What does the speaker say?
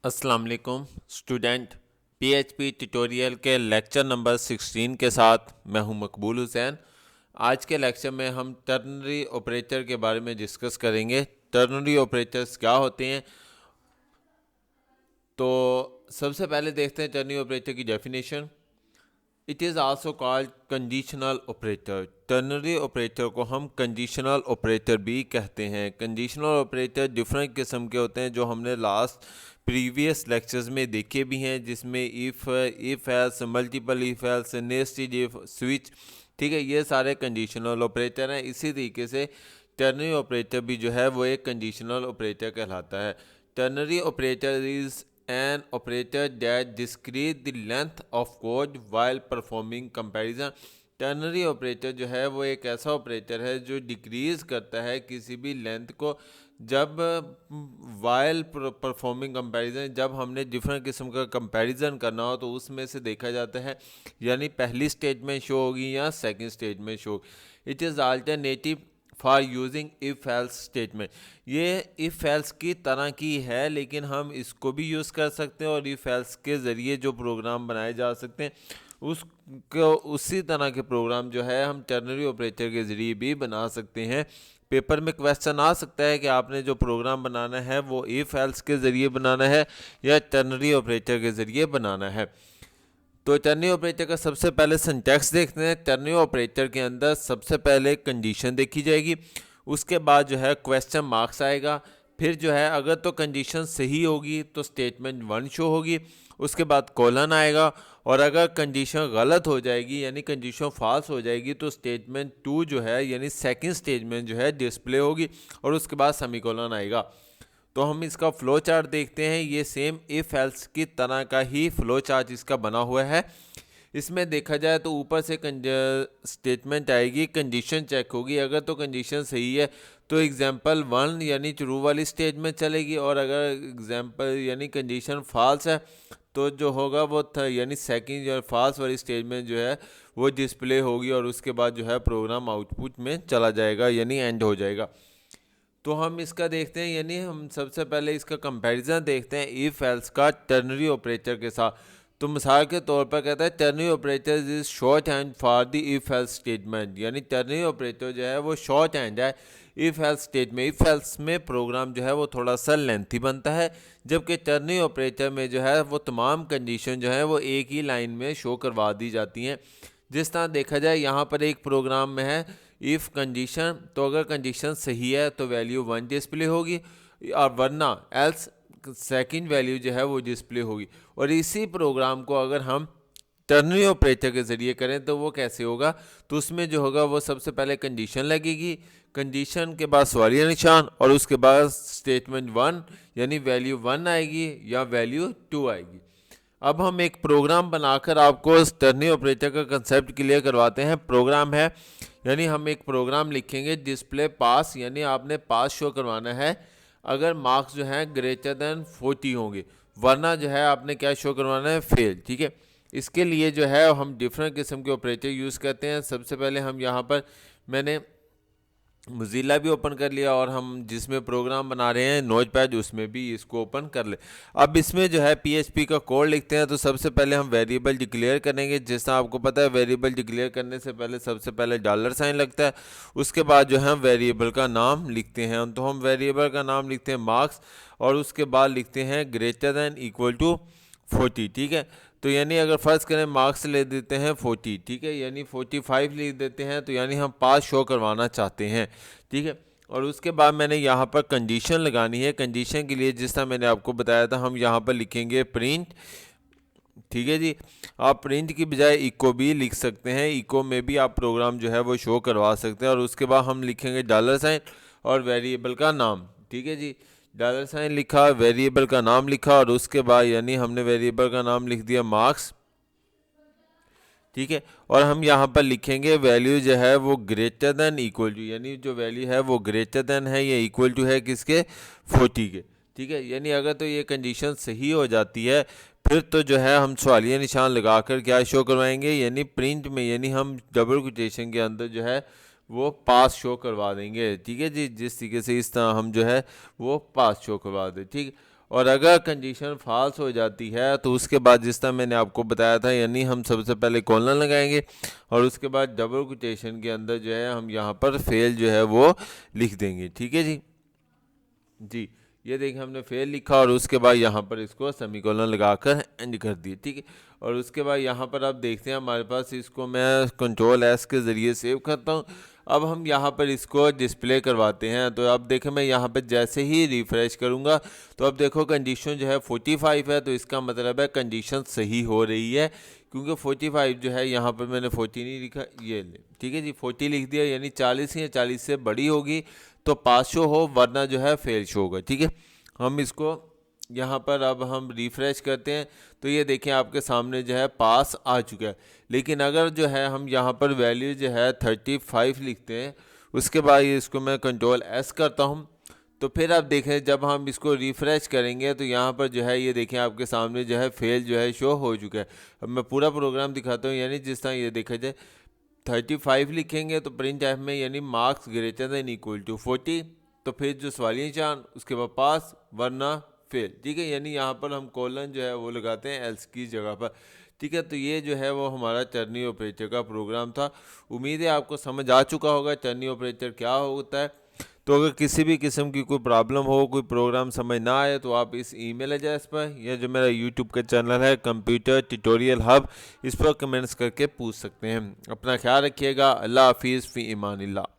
अस्सलाम वालेकुम student. PHP tutorial के लेक्चर नंबर 16 के साथ मैं हूं मकबूल हुसैन। आज के लेक्चर में हम टर्नरी ऑपरेटर के बारे में डिस्कस करेंगे। टर्नरी ऑपरेटर्स क्या होते हैं, तो सबसे पहले देखते हैं टर्नरी ऑपरेटर की definition. It is also called conditional operator. Ternary operator को हम कंडीशनल ऑपरेटर भी कहते हैं। कंडीशनल ऑपरेटर डिफरेंट किस्म के होते हैं जो हमने लास्ट प्रीवियस लेक्चर्स में देखे भी हैं, जिसमें if else, multiple if else, nested if, switch, ठीक है, ये सारे कंडीशनल ऑपरेटर हैं। इसी तरीके से टर्नरी ऑपरेटर भी जो है वो एक कंडीशनल ऑपरेटर कहलाता है। Ternary operator is an operator that decrease the length of code while performing comparison। Ternary operator जो है वो एक ऐसा ऑपरेटर है जो डिक्रीज करता है किसी भी लेंथ को जब वाइल परफॉर्मिंग कंपैरिजन, जब हमने डिफरेंट किस्म का कंपैरिजन करना हो तो उसमें से देखा जाता है, यानी पहली स्टेज में शो होगी या सेकंड स्टेज में show. It is alternative for using if else statement. ये इफ़ एल्स की तरह की है, लेकिन हम इसको भी यूज़ कर सकते हैं और इफ़ एल्स के ज़रिए जो प्रोग्राम बनाए जा सकते हैं उसको उसी तरह के प्रोग्राम जो है हम टर्नरी ऑपरेटर के ज़रिए भी बना सकते हैं। पेपर में क्वेश्चन आ सकता है कि आपने जो प्रोग्राम बनाना है वो इफ़ एल्स के ज़रिए बनाना है या टर्नरी ऑपरेटर के ज़रिए बनाना है। तो टर्नरी ऑपरेटर का सबसे पहले सिंटैक्स देखते हैं। टर्नरी ऑपरेटर के अंदर सबसे पहले कंडीशन देखी जाएगी, उसके बाद जो है क्वेश्चन मार्क्स आएगा, फिर जो है अगर तो कंडीशन सही होगी तो स्टेटमेंट 1 शो होगी, उसके बाद कोलन आएगा, और अगर कंडीशन गलत हो जाएगी यानी कंडीशन फॉल्स हो जाएगी तो स्टेटमेंट 2 जो है यानी सेकंड स्टेटमेंट जो है डिस्प्ले होगी, और उसके बाद सेमीकोलन आएगा। तो हम इसका फ़्लो चार्ट देखते हैं। ये सेम इफ़ एल्स की तरह का ही फ़्लो चार्ट इसका बना हुआ है। इसमें देखा जाए तो ऊपर से स्टेटमेंट आएगी, कंडीशन चेक होगी, अगर तो कंडीशन सही है तो एग्जांपल 1 यानी ट्रू वाली स्टेज में चलेगी, और अगर एग्जांपल यानी कंडीशन फॉल्स है तो जो होगा वो यानी सेकंड या फॉल्स वाली स्टेज में जो है वो डिस्प्ले होगी, और उसके बाद जो है प्रोग्राम आउटपुट में चला जाएगा यानी एंड हो जाएगा। तो हम इसका देखते हैं, यानी हम सबसे पहले इसका कंपैरिजन देखते हैं इफ़ एल्स का टर्नरी ऑपरेटर के साथ। तो मिसाल के तौर पर कहता है ternary operator is short hand for the if else statement, यानी टर्नरी ऑपरेटर जो है वो शॉर्ट हैंड है if else statement. If else में प्रोग्राम जो है वो थोड़ा सा लेंथी बनता है, जबकि टर्नरी ऑपरेटर में जो है वो तमाम कंडीशन जो है वो एक ही लाइन में शो करवा दी जाती हैं। जिस तरह देखा जाए यहाँ पर एक प्रोग्राम में है इफ़ कंडीशन, तो अगर कंडीशन सही है तो वैल्यू 1 डिस्प्ले होगी, और वरना एल्स सेकंड वैल्यू जो है वो डिस्प्ले होगी। और इसी प्रोग्राम को अगर हम टर्नरी ऑपरेटर के ज़रिए करें तो वो कैसे होगा, तो उसमें जो होगा वो सबसे पहले कंडीशन लगेगी, कंडीशन के बाद सवालिया निशान, और उसके बाद स्टेटमेंट 1 यानी वैल्यू 1 आएगी या वैल्यू 2 आएगी। अब हम एक प्रोग्राम बनाकर आपको टर्नरी ऑपरेटर का कंसेप्ट क्लियर करवाते हैं। प्रोग्राम है यानी हम एक प्रोग्राम लिखेंगे डिस्प्ले पास, यानी आपने पास शो करवाना है अगर मार्क्स जो हैं ग्रेटर देन 40 होंगे, वरना जो है आपने क्या शो करवाना है, फेल। ठीक है, इसके लिए जो है हम डिफरेंट किस्म के ऑपरेटर यूज़ करते हैं। सबसे पहले हम यहाँ पर मैंने मोज़िला भी ओपन कर लिया, और हम जिसमें प्रोग्राम बना रहे हैं नोटपैड उसमें भी इसको ओपन कर ले। अब इसमें जो है पीएचपी का कोड लिखते हैं। तो सबसे पहले हम वेरिएबल डिक्लेयर करेंगे। जैसा आपको पता है वेरिएबल डिक्लेयर करने से पहले सबसे पहले डॉलर साइन लगता है, उसके बाद जो है हम वेरिएबल का नाम लिखते हैं। तो हम वेरिएबल का नाम लिखते हैं मार्क्स, और उसके बाद लिखते हैं ग्रेटर दैन इक्वल टू 40। ठीक है, तो यानी अगर फ़र्ज़ करें मार्क्स ले देते हैं 40, ठीक है, यानी 45 लिख देते हैं, तो यानी हम पास शो करवाना चाहते हैं। ठीक है, और उसके बाद मैंने यहाँ पर कंडीशन लगानी है। कंडीशन के लिए जिस तरह मैंने आपको बताया था हम यहाँ पर लिखेंगे प्रिंट। ठीक है जी, आप प्रिंट की बजाय इको भी लिख सकते हैं, इको में भी आप प्रोग्राम जो है वो शो करवा सकते हैं। और उसके बाद हम लिखेंगे डॉलर साइन और वेरिएबल का नाम। ठीक है जी, डॉलर साइन लिखा, वेरिएबल का नाम लिखा, और उसके बाद यानी हमने वेरिएबल का नाम लिख दिया मार्क्स। ठीक है, और हम यहाँ पर लिखेंगे वैल्यू जो है वो ग्रेटर देन इक्वल टू, यानी जो वैल्यू है वो ग्रेटर देन है या इक्वल टू है किसके, 40 के। ठीक है, यानी अगर तो ये कंडीशन सही हो जाती है फिर तो जो है हम सवालिया निशान लगाकर क्या शो करवाएंगे, यानी प्रिंट में, यानी हम डबल कोटेशन के अंदर जो है वो पास शो करवा देंगे। ठीक है जी, जिस तरीके से इस तरह हम जो है वो पास शो करवा दें। ठीक, और अगर कंडीशन फॉल्स हो जाती है तो उसके बाद जिस तरह मैंने आपको बताया था, यानी हम सबसे पहले कॉलन लगाएंगे और उसके बाद डबल कोटेशन के अंदर जो है हम यहाँ पर फेल जो है वो लिख देंगे। ठीक है जी, ये देखिए हमने फेल लिखा और उसके बाद यहाँ पर इसको सेमीकोलन लगाकर एंड कर दिए। ठीक है, और उसके बाद यहाँ पर आप देखते हैं हमारे पास, इसको मैं कंट्रोल एस के ज़रिए सेव करता हूँ। अब हम यहाँ पर इसको डिस्प्ले करवाते हैं। तो अब देखें मैं यहाँ पर जैसे ही रिफ़्रेश करूँगा तो अब देखो कंडीशन जो है 45 है, तो इसका मतलब है कंडीशन सही हो रही है, क्योंकि 45 जो है यहाँ पर मैंने 40 नहीं लिखा, ये ले। ठीक है जी, 40 लिख दिया, यानी 40 या 40 से बड़ी होगी तो पास शो हो, वरना जो है फेल शो होगा। ठीक है, हम इसको यहाँ पर अब हम रिफ़्रेश करते हैं तो ये देखें आपके सामने जो है पास आ चुका है। लेकिन अगर जो है हम यहाँ पर वैल्यू जो है 35 लिखते हैं, उसके बाद इसको मैं कंट्रोल एस करता हूँ, तो फिर आप देखें जब हम इसको रिफ़्रेश करेंगे तो यहाँ पर जो है ये देखें आपके सामने जो है फेल जो है शो हो चुका है। अब मैं पूरा प्रोग्राम दिखाता हूँ, यानी जिस तरह ये देखा जाए 35 लिखेंगे तो प्रिंट एफ में यानी marks greater than equal to 40, तो फिर जो सवालिया निशान उसके बाद पास वरना फेल। ठीक है, यानी यहाँ पर हम कॉलन जो है वो लगाते हैं एल्स की जगह पर। ठीक है, तो ये जो है वो हमारा टर्नी ऑपरेटर का प्रोग्राम था। उम्मीद है आपको समझ आ चुका होगा टर्नी ऑपरेटर क्या होता है। तो अगर किसी भी किस्म की कोई प्रॉब्लम हो, कोई प्रोग्राम समझ ना आए, तो आप इस ईमेल एड्रेस पर या जो मेरा यूट्यूब का चैनल है कंप्यूटर ट्यूटोरियल हब, इस पर कमेंट्स करके पूछ सकते हैं। अपना ख्याल रखिएगा। अल्लाह हाफिज़, फ़ी ईमानिल्लाह।